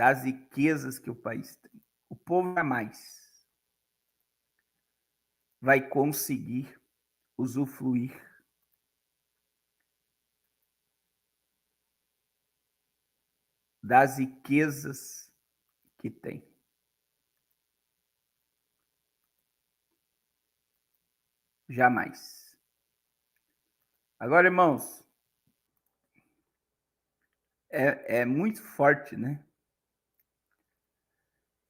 das riquezas que o país tem. O povo jamais vai conseguir usufruir das riquezas que tem. Jamais. Agora, irmãos, é muito forte, né?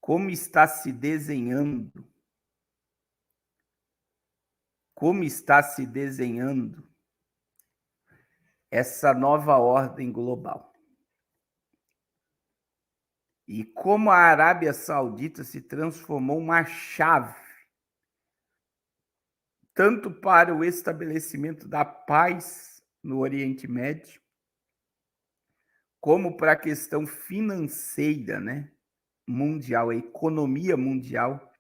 Como está se desenhando essa nova ordem global. E como a Arábia Saudita se transformou uma chave, tanto para o estabelecimento da paz no Oriente Médio, como para a questão financeira, né, mundial, a economia mundial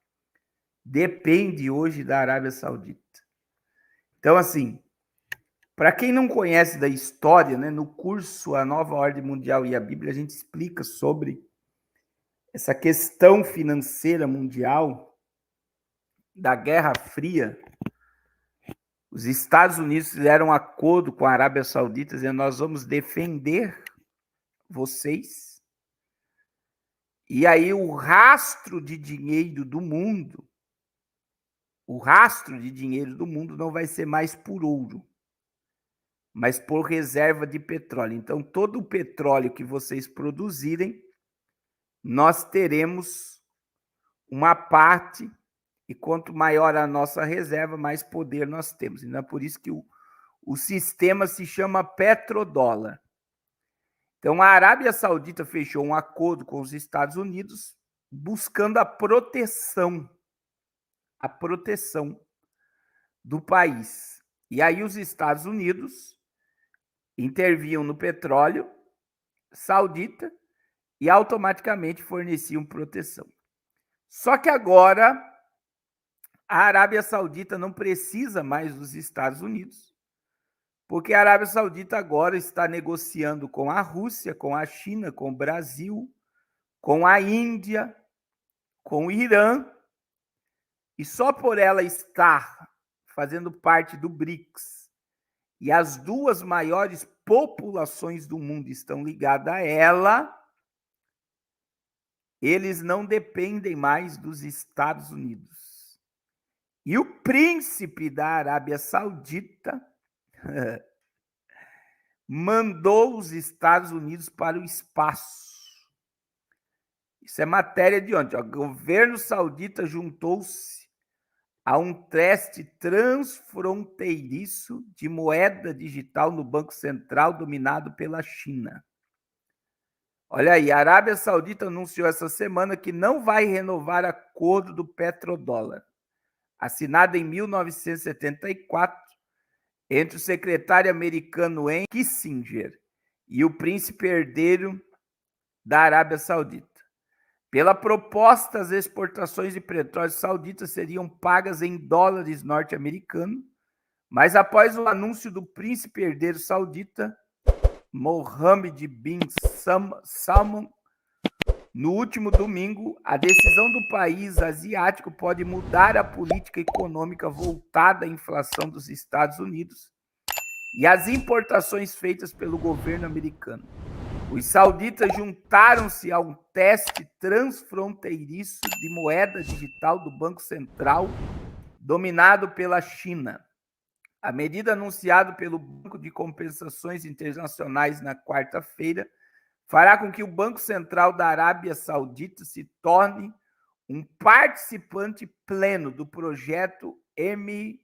depende hoje da Arábia Saudita. Então, assim, para quem não conhece da história, né, no curso A Nova Ordem Mundial e a Bíblia, a gente explica sobre essa questão financeira mundial da Guerra Fria. Os Estados Unidos fizeram um acordo com a Arábia Saudita, dizendo: nós vamos defender vocês. E aí o rastro de dinheiro do mundo, não vai ser mais por ouro, mas por reserva de petróleo. Então, todo o petróleo que vocês produzirem, nós teremos uma parte, e quanto maior a nossa reserva, mais poder nós temos. Então, é por isso que o sistema se chama petrodólar. Então, a Arábia Saudita fechou um acordo com os Estados Unidos, buscando a proteção do país. E aí os Estados Unidos interviam no petróleo saudita e automaticamente forneciam proteção. Só que agora a Arábia Saudita não precisa mais dos Estados Unidos, porque a Arábia Saudita agora está negociando com a Rússia, com a China, com o Brasil, com a Índia, com o Irã, e só por ela estar fazendo parte do BRICS, e as duas maiores populações do mundo estão ligadas a ela, eles não dependem mais dos Estados Unidos. E o príncipe da Arábia Saudita mandou os Estados Unidos para o espaço. Isso é matéria de ontem. O governo saudita juntou-se a um teste transfronteiriço de moeda digital no Banco Central dominado pela China. Olha aí, a Arábia Saudita anunciou essa semana que não vai renovar acordo do petrodólar, assinado em 1974 entre o secretário americano Henry Kissinger e o príncipe herdeiro da Arábia Saudita. Pela proposta, as exportações de petróleo sauditas seriam pagas em dólares norte-americanos, mas após o anúncio do príncipe herdeiro saudita, Mohammed bin Salman, no último domingo, a decisão do país asiático pode mudar a política econômica voltada à inflação dos Estados Unidos e às importações feitas pelo governo americano. Os sauditas juntaram-se a um teste transfronteiriço de moeda digital do Banco Central, dominado pela China. A medida anunciada pelo Banco de Compensações Internacionais na quarta-feira fará com que o Banco Central da Arábia Saudita se torne um participante pleno do projeto M-Bridge,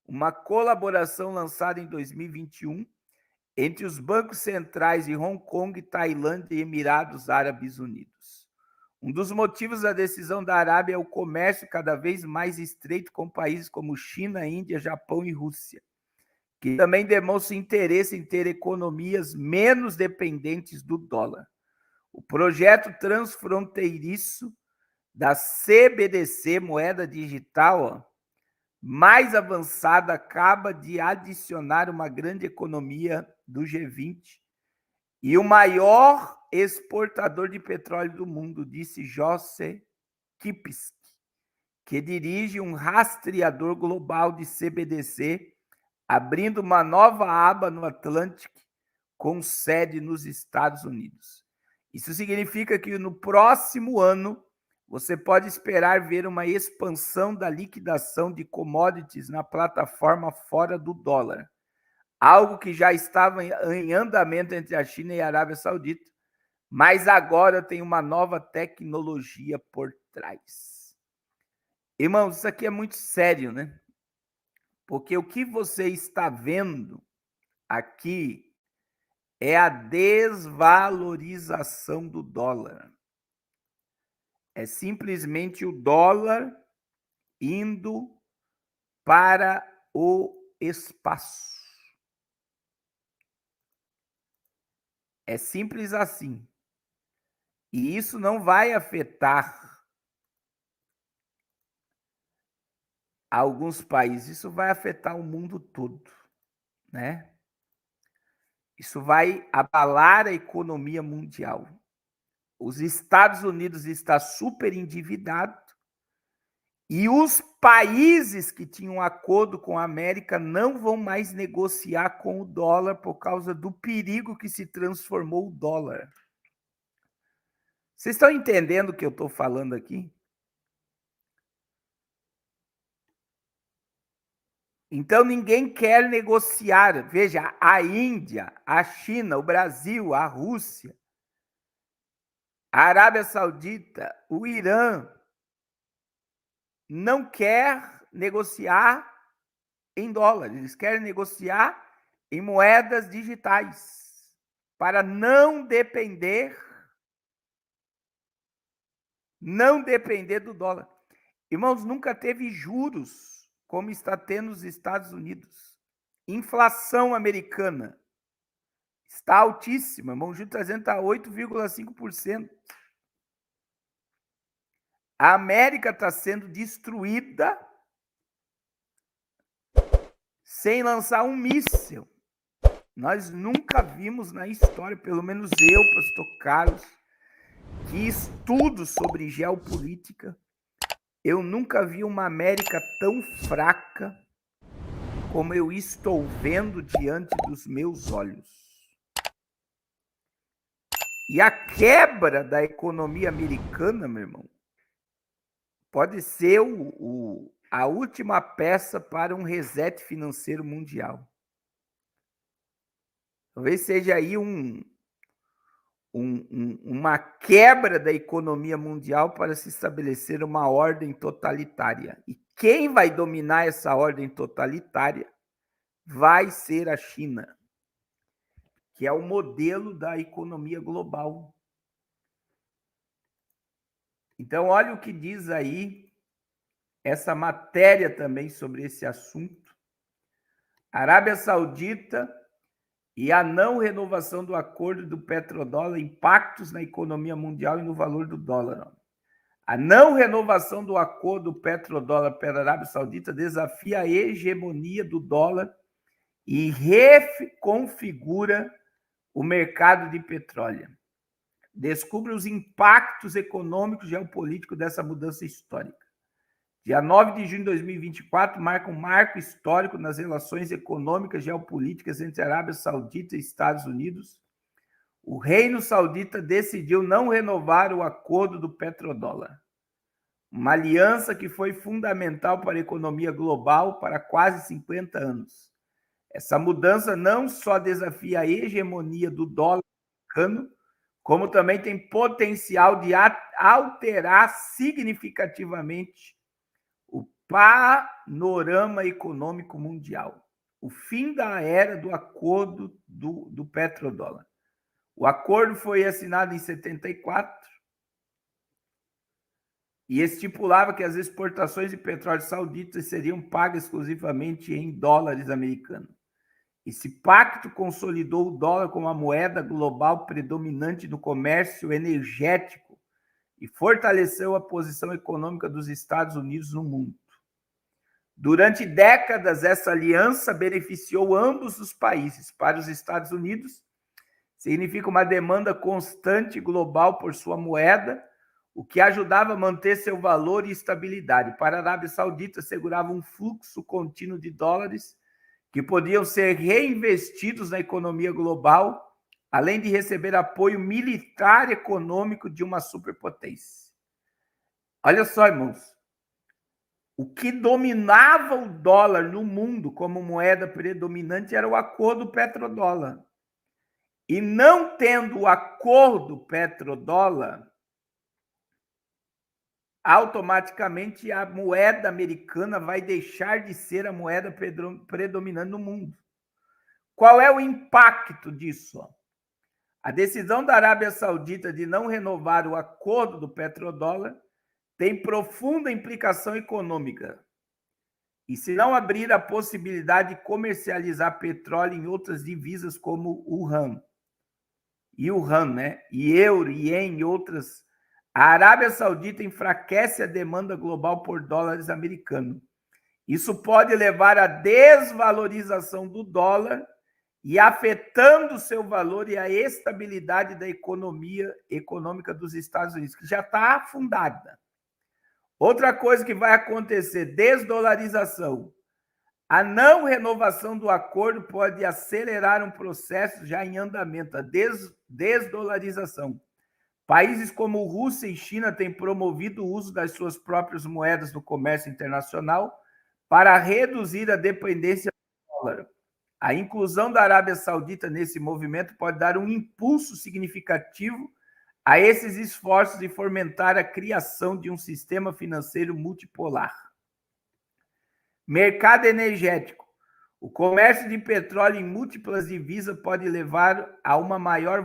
uma colaboração lançada em 2021 entre os bancos centrais de Hong Kong, Tailândia e Emirados Árabes Unidos. Um dos motivos da decisão da Arábia é o comércio cada vez mais estreito com países como China, Índia, Japão e Rússia, que também demonstram interesse em ter economias menos dependentes do dólar. O projeto transfronteiriço da CBDC, moeda digital, mais avançada, acaba de adicionar uma grande economia do G20 e o maior exportador de petróleo do mundo, disse José Kipsk, que dirige um rastreador global de CBDC, abrindo uma nova aba no Atlântico com sede nos Estados Unidos. Isso significa que no próximo ano você pode esperar ver uma expansão da liquidação de commodities na plataforma fora do dólar, algo que já estava em andamento entre a China e a Arábia Saudita, mas agora tem uma nova tecnologia por trás. Irmãos, isso aqui é muito sério, né? Porque o que você está vendo aqui é a desvalorização do dólar. É simplesmente o dólar indo para o espaço. É simples assim. E isso não vai afetar alguns países, isso vai afetar o mundo todo, né? Isso vai abalar a economia mundial. Os Estados Unidos está super endividado e os países que tinham acordo com a América não vão mais negociar com o dólar por causa do perigo que se transformou o dólar. Vocês estão entendendo o que eu estou falando aqui? Então ninguém quer negociar. Veja, a Índia, a China, o Brasil, a Rússia, a Arábia Saudita, o Irã, não quer negociar em dólar, eles querem negociar em moedas digitais, para não depender do dólar. Irmãos, nunca teve juros como está tendo nos Estados Unidos. Inflação americana está altíssima, irmão, juros trazendo a 8,5%. A América está sendo destruída sem lançar um míssil. Nós nunca vimos na história, pelo menos eu, pastor Carlos, que estudo sobre geopolítica, eu nunca vi uma América tão fraca como eu estou vendo diante dos meus olhos. E a quebra da economia americana, meu irmão, pode ser a última peça para um reset financeiro mundial. Talvez seja aí uma quebra da economia mundial para se estabelecer uma ordem totalitária. E quem vai dominar essa ordem totalitária vai ser a China, que é o modelo da economia global. Então, olha o que diz aí essa matéria também sobre esse assunto. Arábia Saudita e a não renovação do acordo do petrodólar, impactos na economia mundial e no valor do dólar. A não renovação do acordo do petrodólar pela Arábia Saudita desafia a hegemonia do dólar e reconfigura o mercado de petróleo. Descubra os impactos econômicos e geopolíticos dessa mudança histórica. Dia 9 de junho de 2024 marca um marco histórico nas relações econômicas e geopolíticas entre a Arábia Saudita e Estados Unidos. O Reino Saudita decidiu não renovar o acordo do petrodólar, uma aliança que foi fundamental para a economia global para quase 50 anos. Essa mudança não só desafia a hegemonia do dólar americano, como também tem potencial de alterar significativamente o panorama econômico mundial. O fim da era do acordo do petrodólar. O acordo foi assinado em 74 e estipulava que as exportações de petróleo sauditas seriam pagas exclusivamente em dólares americanos. Esse pacto consolidou o dólar como a moeda global predominante no comércio energético e fortaleceu a posição econômica dos Estados Unidos no mundo. Durante décadas, essa aliança beneficiou ambos os países. Para os Estados Unidos, Significa uma demanda constante global por sua moeda, o que ajudava a manter seu valor e estabilidade. Para a Arábia Saudita, assegurava um fluxo contínuo de dólares que podiam ser reinvestidos na economia global, além de receber apoio militar e econômico de uma superpotência. Olha só, irmãos, o que dominava o dólar no mundo como moeda predominante era o acordo petrodólar. E não tendo o acordo petrodólar, automaticamente a moeda americana vai deixar de ser a moeda predominante no mundo. Qual é o impacto disso? A decisão da Arábia Saudita de não renovar o acordo do petrodólar tem profunda implicação econômica. E se não abrir a possibilidade de comercializar petróleo em outras divisas como o yuan, né? E euro, ien e outras, a Arábia Saudita enfraquece a demanda global por dólares americanos. Isso pode levar à desvalorização do dólar e afetando seu valor e a estabilidade da economia econômica dos Estados Unidos, que já está afundada. Outra coisa que vai acontecer, desdolarização. A não renovação do acordo pode acelerar um processo já em andamento, a desdolarização. Países como Rússia e China têm promovido o uso das suas próprias moedas no comércio internacional para reduzir a dependência do dólar. A inclusão da Arábia Saudita nesse movimento pode dar um impulso significativo a esses esforços de fomentar a criação de um sistema financeiro multipolar. Mercado energético. O comércio de petróleo em múltiplas divisas pode levar a uma maior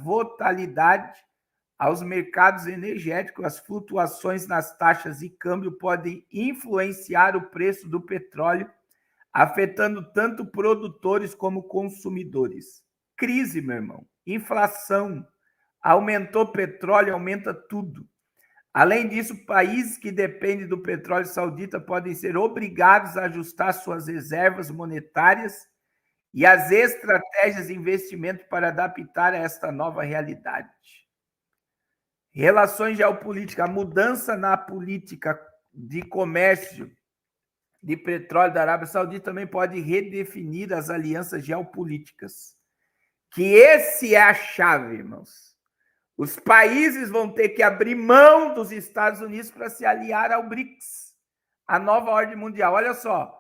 volatilidade aos mercados energéticos. As flutuações nas taxas de câmbio podem influenciar o preço do petróleo, afetando tanto produtores como consumidores. Crise, meu irmão. Inflação. Aumentou petróleo, aumenta tudo. Além disso, países que dependem do petróleo saudita podem ser obrigados a ajustar suas reservas monetárias e as estratégias de investimento para adaptar a esta nova realidade. Relações geopolíticas. A mudança na política de comércio de petróleo da Arábia Saudita também pode redefinir as alianças geopolíticas. Que esse é a chave, irmãos. Os países vão ter que abrir mão dos Estados Unidos para se aliar ao BRICS, a nova ordem mundial. Olha só,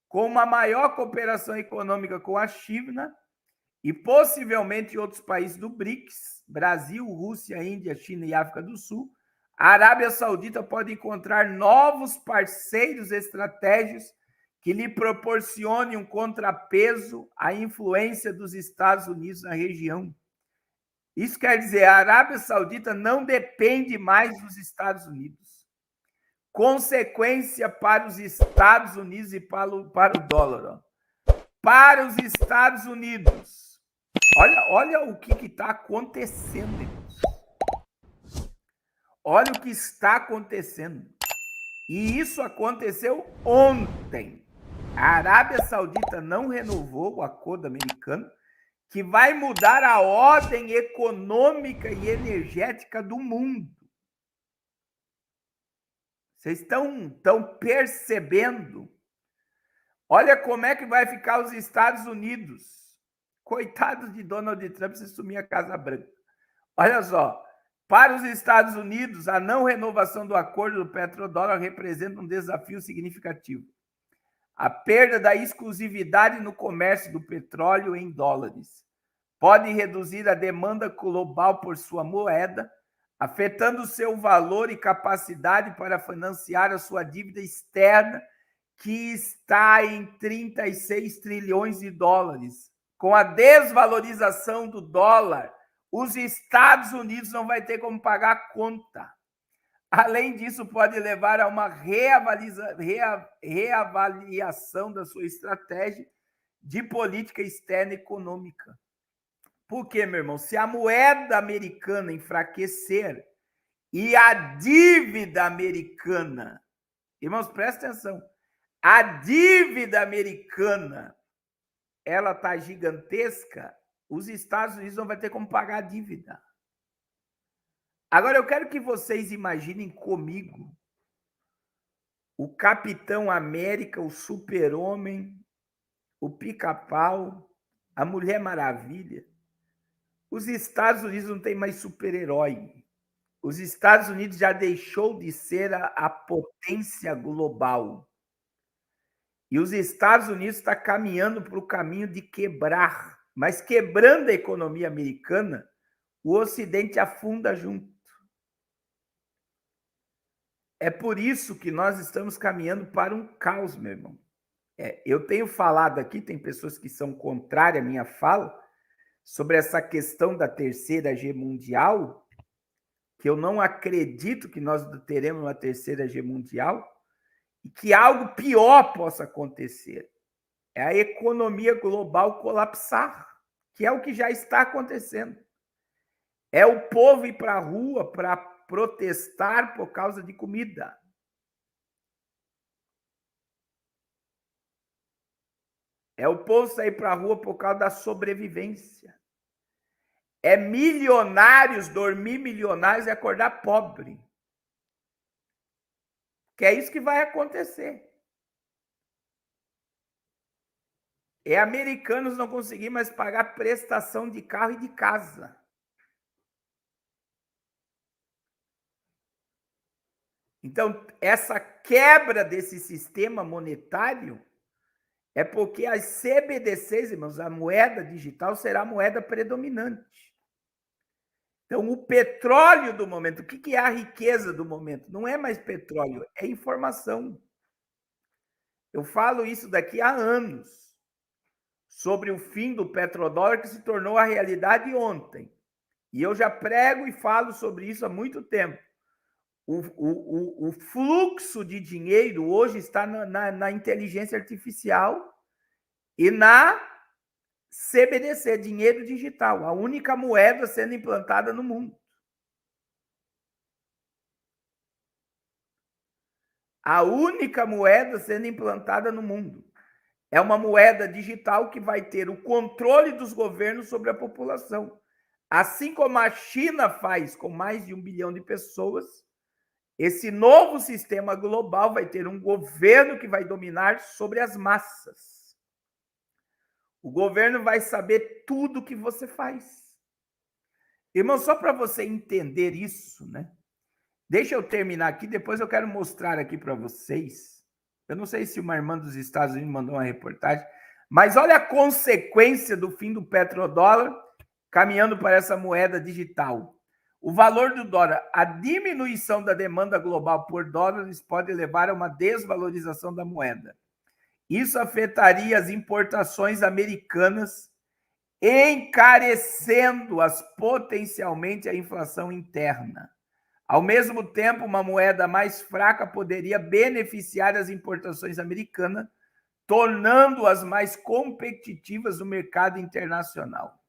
com uma maior cooperação econômica com a China e possivelmente outros países do BRICS, Brasil, Rússia, Índia, China e África do Sul, a Arábia Saudita pode encontrar novos parceiros estratégicos que lhe proporcionem um contrapeso à influência dos Estados Unidos na região. Isso quer dizer, a Arábia Saudita não depende mais dos Estados Unidos. Consequência para os Estados Unidos e para o dólar. Para os Estados Unidos. Olha o que está acontecendo, irmãos. Olha o que está acontecendo. E isso aconteceu ontem. A Arábia Saudita não renovou o acordo americano, que vai mudar a ordem econômica e energética do mundo. Vocês estão percebendo? Olha como é que vai ficar os Estados Unidos. Coitados de Donald Trump se sumir a Casa Branca. Olha só, para os Estados Unidos, a não renovação do acordo do petrodólar representa um desafio significativo. A perda da exclusividade no comércio do petróleo em dólares pode reduzir a demanda global por sua moeda, afetando seu valor e capacidade para financiar a sua dívida externa, que está em 36 trilhões de dólares. Com a desvalorização do dólar, os Estados Unidos não vai ter como pagar a conta. Além disso, pode levar a uma reavaliação da sua estratégia de política externa e econômica. Por quê, meu irmão? Se a moeda americana enfraquecer e a dívida americana, irmãos, presta atenção, a dívida americana, ela está gigantesca, os Estados Unidos não vai ter como pagar a dívida. Agora, eu quero que vocês imaginem comigo o Capitão América, o Super-Homem, o Pica-Pau, a Mulher Maravilha. Os Estados Unidos não tem mais super-herói. Os Estados Unidos já deixou de ser a potência global. E os Estados Unidos está caminhando para o caminho de quebrar. Mas quebrando a economia americana, o Ocidente afunda junto. É por isso que nós estamos caminhando para um caos, meu irmão. Eu tenho falado aqui, tem pessoas que são contrárias à minha fala, sobre essa questão da terceira G mundial, que eu não acredito que nós teremos uma terceira G mundial, e que algo pior possa acontecer. É a economia global colapsar, que é o que já está acontecendo. É o povo ir para a rua para protestar por causa de comida. É o povo sair para a rua por causa da sobrevivência. É milionários dormir milionários e acordar pobre. Que é isso que vai acontecer. É americanos não conseguir mais pagar prestação de carro e de casa. Então, essa quebra desse sistema monetário é porque as CBDCs, irmãos, a moeda digital será a moeda predominante. Então, o petróleo do momento, o que é a riqueza do momento? Não é mais petróleo, é informação. Eu falo isso daqui há anos, sobre o fim do petrodólar que se tornou a realidade ontem. E eu já prego e falo sobre isso há muito tempo. O fluxo de dinheiro hoje está na inteligência artificial e na CBDC, dinheiro digital, a única moeda sendo implantada no mundo. A única moeda sendo implantada no mundo. É uma moeda digital que vai ter o controle dos governos sobre a população. Assim como a China faz com mais de 1 bilhão de pessoas, esse novo sistema global vai ter um governo que vai dominar sobre as massas. O governo vai saber tudo que você faz. Irmão, só para você entender isso, né? Deixa eu terminar aqui, depois eu quero mostrar aqui para vocês. Eu não sei se uma irmã dos Estados Unidos mandou uma reportagem, mas olha a consequência do fim do petrodólar caminhando para essa moeda digital. O valor do dólar, a diminuição da demanda global por dólares pode levar a uma desvalorização da moeda. Isso afetaria as importações americanas, encarecendo-as potencialmente a inflação interna. Ao mesmo tempo, uma moeda mais fraca poderia beneficiar as importações americanas, tornando-as mais competitivas no mercado internacional.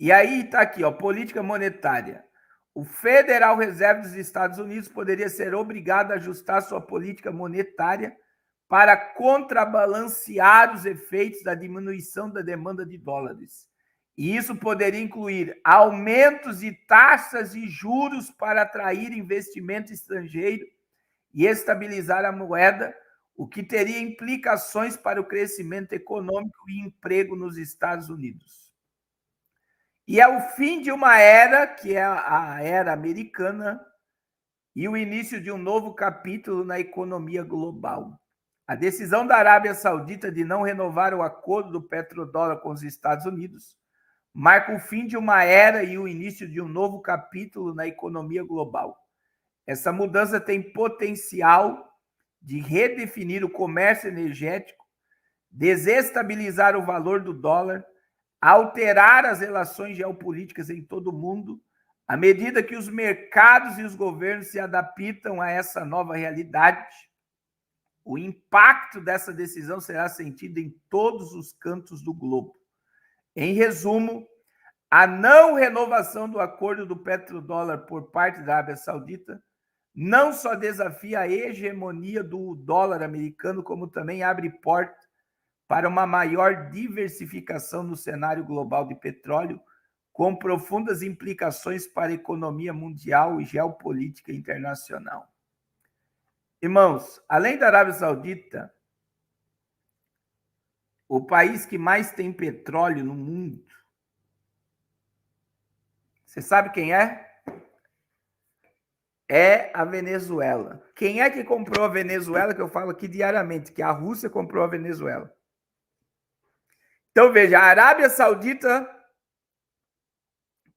E aí está aqui, ó, política monetária. O Federal Reserve dos Estados Unidos poderia ser obrigado a ajustar sua política monetária para contrabalancear os efeitos da diminuição da demanda de dólares. E isso poderia incluir aumentos de taxas de juros para atrair investimento estrangeiro e estabilizar a moeda, o que teria implicações para o crescimento econômico e emprego nos Estados Unidos. E é o fim de uma era, que é a era americana, e o início de um novo capítulo na economia global. A decisão da Arábia Saudita de não renovar o acordo do petrodólar com os Estados Unidos marca o fim de uma era e o início de um novo capítulo na economia global. Essa mudança tem potencial de redefinir o comércio energético, desestabilizar o valor do dólar, alterar as relações geopolíticas em todo o mundo, à medida que os mercados e os governos se adaptam a essa nova realidade. O impacto dessa decisão será sentido em todos os cantos do globo. Em resumo, a não renovação do acordo do petrodólar por parte da Arábia Saudita não só desafia a hegemonia do dólar americano, como também abre porta para uma maior diversificação no cenário global de petróleo, com profundas implicações para a economia mundial e geopolítica internacional. Irmãos, além da Arábia Saudita, o país que mais tem petróleo no mundo, você sabe quem é? É a Venezuela. Quem é que comprou a Venezuela? Que eu falo aqui diariamente, que a Rússia comprou a Venezuela. Então, veja, a Arábia Saudita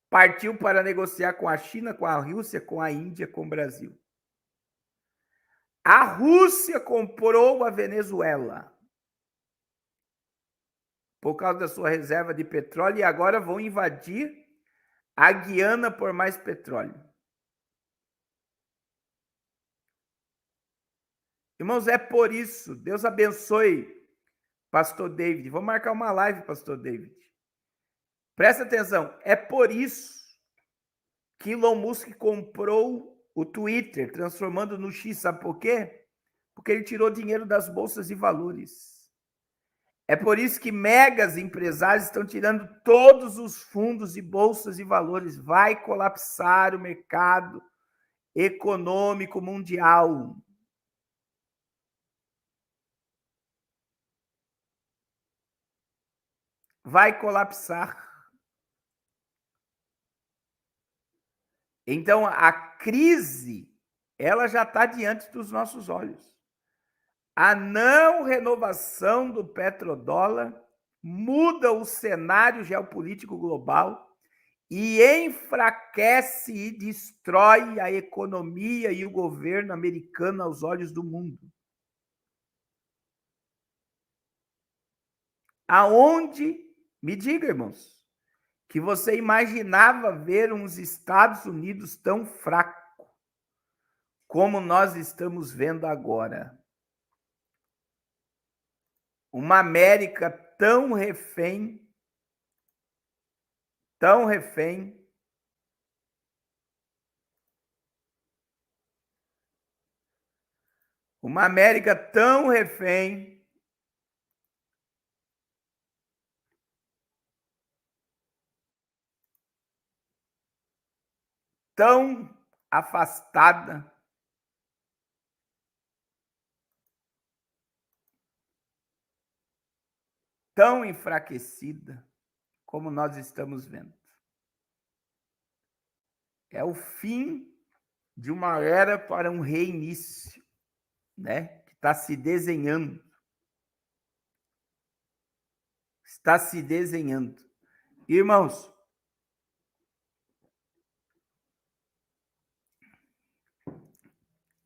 partiu para negociar com a China, com a Rússia, com a Índia, com o Brasil. A Rússia comprou a Venezuela por causa da sua reserva de petróleo e agora vão invadir a Guiana por mais petróleo. Irmãos, é por isso, Deus abençoe Pastor David. Vou marcar uma live, Pastor David. Presta atenção, é por isso que Elon Musk comprou o Twitter, transformando no X, sabe por quê? Porque ele tirou dinheiro das bolsas de valores. É por isso que megas empresários estão tirando todos os fundos de bolsas de valores. Vai colapsar o mercado econômico mundial. Vai colapsar. Então, a crise, ela já está diante dos nossos olhos. A não renovação do petrodólar muda o cenário geopolítico global e enfraquece e destrói a economia e o governo americano aos olhos do mundo. Aonde, me diga, irmãos, que você imaginava ver uns Estados Unidos tão fracos como nós estamos vendo agora? Uma América tão refém, uma América tão refém, tão afastada, tão enfraquecida, como nós estamos vendo. É o fim de uma era para um reinício, né? Que está se desenhando. Está se desenhando. Irmãos,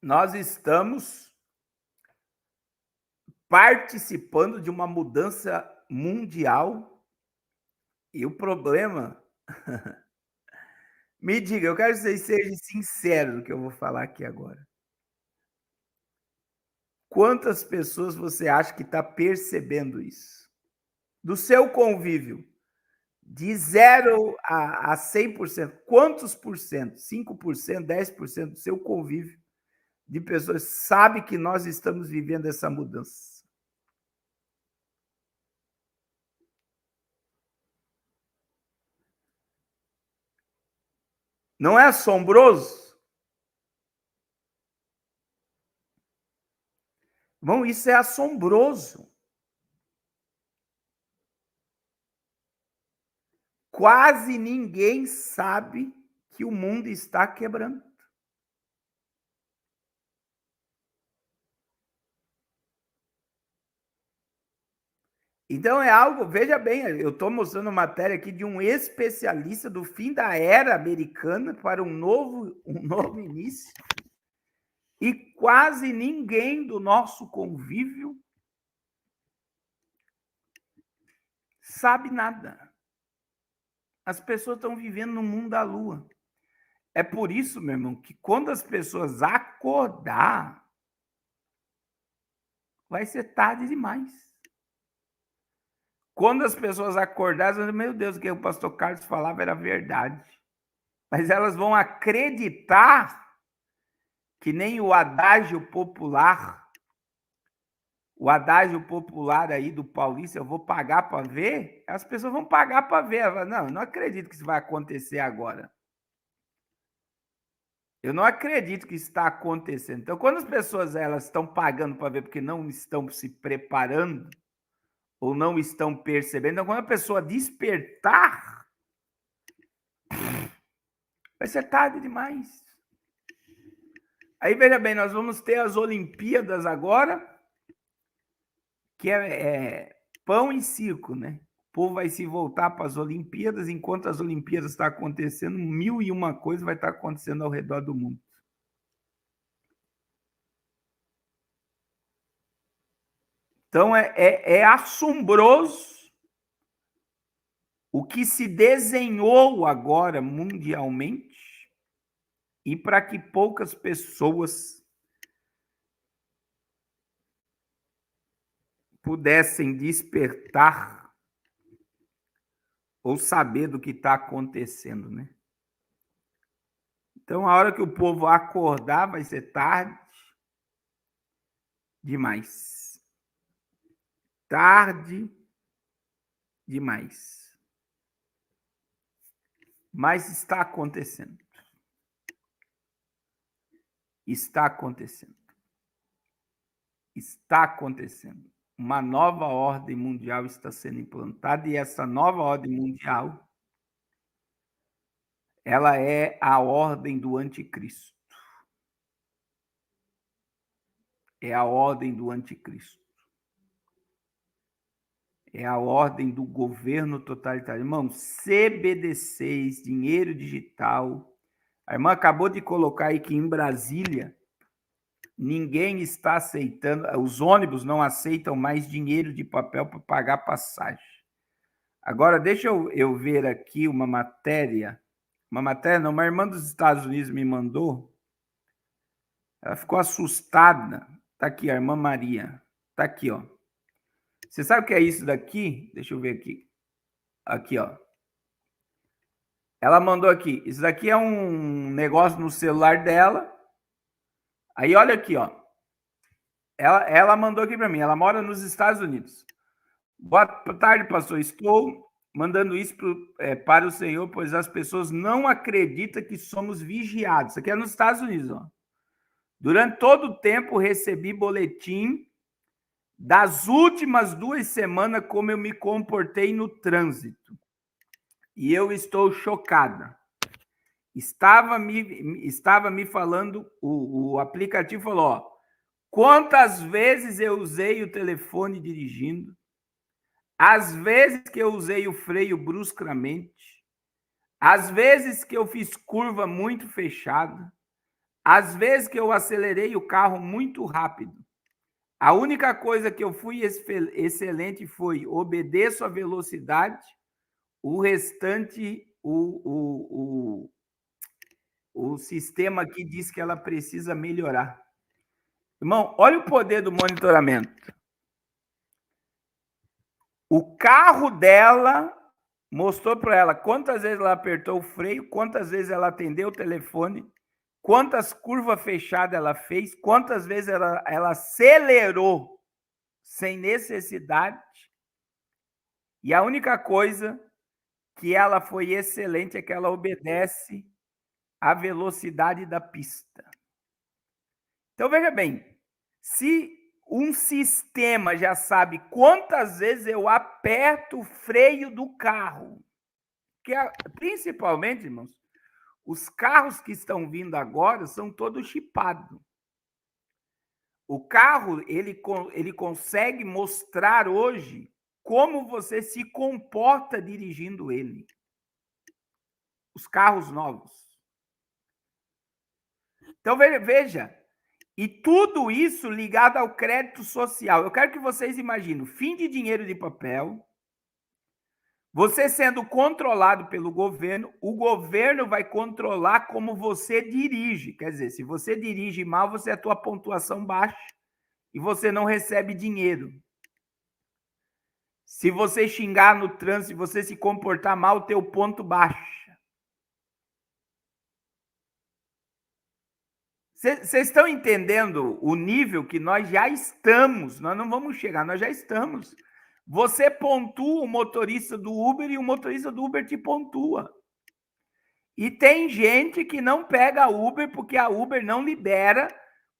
nós estamos participando de uma mudança mundial e o problema... Me diga, eu quero que vocês sejam sinceros no que eu vou falar aqui agora. Quantas pessoas você acha que está percebendo isso? Do seu convívio, de 0 a 100%, quantos por cento? 5%, 10% do seu convívio de pessoas sabe que nós estamos vivendo essa mudança? Não é assombroso? Bom, isso é assombroso. Quase ninguém sabe que o mundo está quebrando. Então é algo, veja bem, eu estou mostrando matéria aqui de um especialista do fim da era americana para um novo início. E quase ninguém do nosso convívio sabe nada. As pessoas estão vivendo no mundo da lua. É por isso, meu irmão, que quando as pessoas acordar, vai ser tarde demais. Quando as pessoas acordarem, elas vão dizer, meu Deus, o que o pastor Carlos falava era verdade. Mas elas vão acreditar que nem o adágio popular o adágio popular aí do paulista, eu vou pagar para ver, as pessoas vão pagar para ver. Não, eu não acredito que isso vai acontecer agora. Eu não acredito que isso está acontecendo. Então, quando as pessoas elas estão pagando para ver porque não estão se preparando ou não estão percebendo, então, quando a pessoa despertar, vai ser tarde demais. Aí, veja bem, nós vamos ter as Olimpíadas agora, que é pão e circo, né? O povo vai se voltar para as Olimpíadas, enquanto as Olimpíadas estão acontecendo, 1001 coisa vai estar acontecendo ao redor do mundo. Então, é assombroso o que se desenhou agora mundialmente e para que poucas pessoas pudessem despertar ou saber do que está acontecendo, né? Então, a hora que o povo acordar, vai ser tarde demais. Tarde demais. Mas está acontecendo. Está acontecendo. Está acontecendo. Uma nova ordem mundial está sendo implantada e essa nova ordem mundial, ela é a ordem do anticristo. É a ordem do anticristo. É a ordem do governo totalitário. Irmão, CBDCs, dinheiro digital. A irmã acabou de colocar aí que em Brasília ninguém está aceitando, os ônibus não aceitam mais dinheiro de papel para pagar passagem. Agora, deixa eu ver aqui uma matéria não, uma irmã dos Estados Unidos me mandou, ela ficou assustada, tá aqui, a irmã Maria, tá aqui, ó. Você sabe o que é isso daqui? Deixa eu ver aqui. Aqui, ó. Ela mandou aqui, isso daqui é um negócio no celular dela, aí olha aqui, ó. Ela mandou aqui para mim, ela mora nos Estados Unidos. Boa tarde, pastor. Estou mandando isso para o Senhor, pois as pessoas não acreditam que somos vigiados. Isso aqui é nos Estados Unidos. Ó. Durante todo o tempo, recebi boletim das últimas 2 semanas, como eu me comportei no trânsito. E eu estou chocada. Estava me falando, o aplicativo falou, ó, quantas vezes eu usei o telefone dirigindo, às vezes que eu usei o freio bruscamente, às vezes que eu fiz curva muito fechada, às vezes que eu acelerei o carro muito rápido. A única coisa que eu fui excelente foi obedeço a velocidade, o restante, o sistema aqui diz que ela precisa melhorar. Irmão, olha o poder do monitoramento. O carro dela mostrou para ela quantas vezes ela apertou o freio, quantas vezes ela atendeu o telefone, quantas curvas fechadas ela fez, quantas vezes ela acelerou sem necessidade. E a única coisa que ela foi excelente é que ela obedece à velocidade da pista. Então, veja bem, se um sistema já sabe quantas vezes eu aperto o freio do carro, que principalmente, irmãos, os carros que estão vindo agora são todos chipados. O carro, ele consegue mostrar hoje como você se comporta dirigindo ele. Os carros novos. Então, veja, e tudo isso ligado ao crédito social. Eu quero que vocês imaginem, fim de dinheiro de papel, você sendo controlado pelo governo, o governo vai controlar como você dirige. Quer dizer, se você dirige mal, você a tua pontuação baixa e você não recebe dinheiro. Se você xingar no trânsito, se você se comportar mal, o teu ponto baixa. Vocês estão entendendo o nível que nós já estamos? Nós não vamos chegar, nós já estamos. Você pontua o motorista do Uber e o motorista do Uber te pontua. E tem gente que não pega Uber porque a Uber não libera,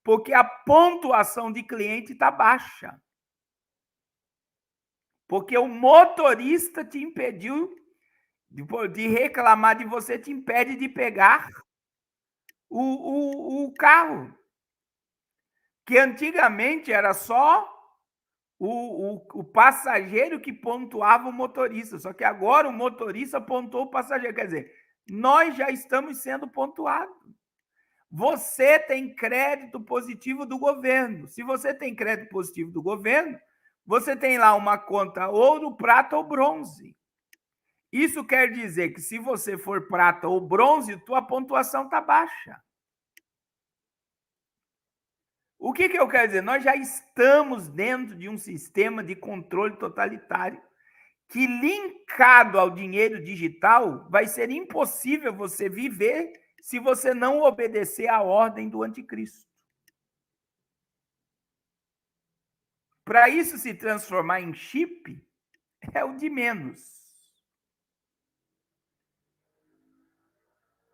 porque a pontuação de cliente está baixa. Porque o motorista te impediu de reclamar de você, te impede de pegar o carro. Que antigamente era só o passageiro que pontuava o motorista, só que agora o motorista pontuou o passageiro. Quer dizer, nós já estamos sendo pontuados. Você tem crédito positivo do governo. Se você tem crédito positivo do governo, você tem lá uma conta ouro, prata ou bronze. Isso quer dizer que se você for prata ou bronze, tua pontuação está baixa. O que eu quero dizer? Nós já estamos dentro de um sistema de controle totalitário que, linkado ao dinheiro digital, vai ser impossível você viver se você não obedecer à ordem do anticristo. Para isso se transformar em chip, é o de menos.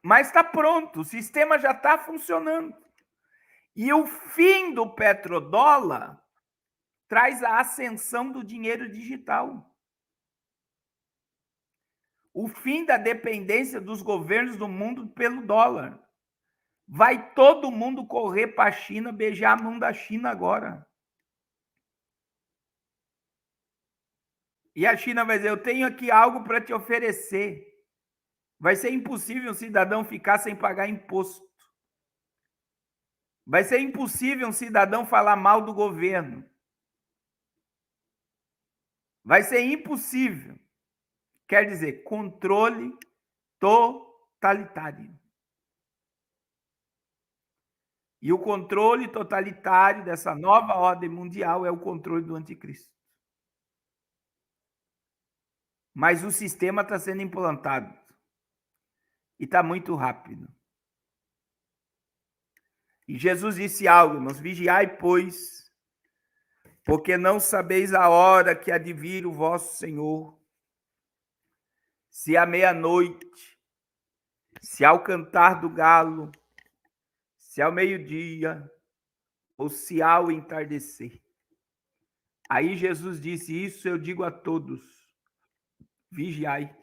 Mas está pronto, o sistema já está funcionando. E o fim do petrodólar traz a ascensão do dinheiro digital. O fim da dependência dos governos do mundo pelo dólar. Vai todo mundo correr para a China, beijar a mão da China agora. E a China vai dizer, eu tenho aqui algo para te oferecer. Vai ser impossível um cidadão ficar sem pagar imposto. Vai ser impossível um cidadão falar mal do governo. Vai ser impossível. Quer dizer, controle totalitário. E o controle totalitário dessa nova ordem mundial é o controle do anticristo. Mas o sistema está sendo implantado. E está muito rápido. E Jesus disse algo, irmãos, vigiai, pois, porque não sabeis a hora que há de vir o vosso Senhor, se à meia-noite, se ao cantar do galo, se ao meio-dia, ou se ao entardecer. Aí Jesus disse, isso eu digo a todos, vigiai.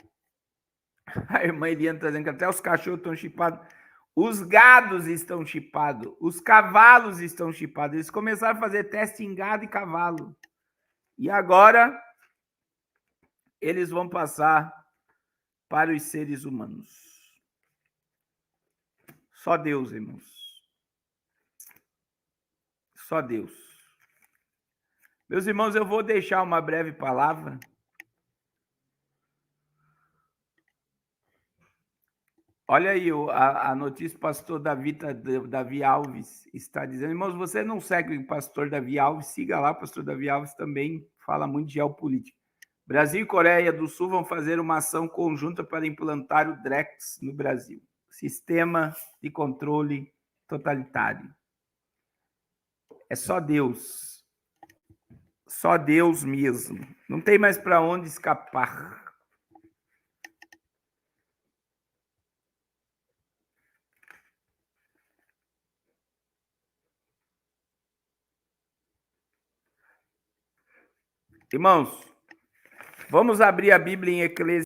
A irmã Eliana está dizendo que até os cachorros estão chipados, os gados estão chipados, os cavalos estão chipados. Eles começaram a fazer teste em gado e cavalo. E agora eles vão passar para os seres humanos. Só Deus, irmãos. Só Deus. Meus irmãos, eu vou deixar uma breve palavra. Olha aí a notícia, o pastor Davi Alves está dizendo, irmãos, você não segue o pastor Davi Alves, siga lá, o pastor Davi Alves também fala muito de geopolítica. Brasil e Coreia do Sul vão fazer uma ação conjunta para implantar o DREX no Brasil. Sistema de controle totalitário. É só Deus. Só Deus mesmo. Não tem mais para onde escapar. Irmãos, vamos abrir a Bíblia em Eclesiastes.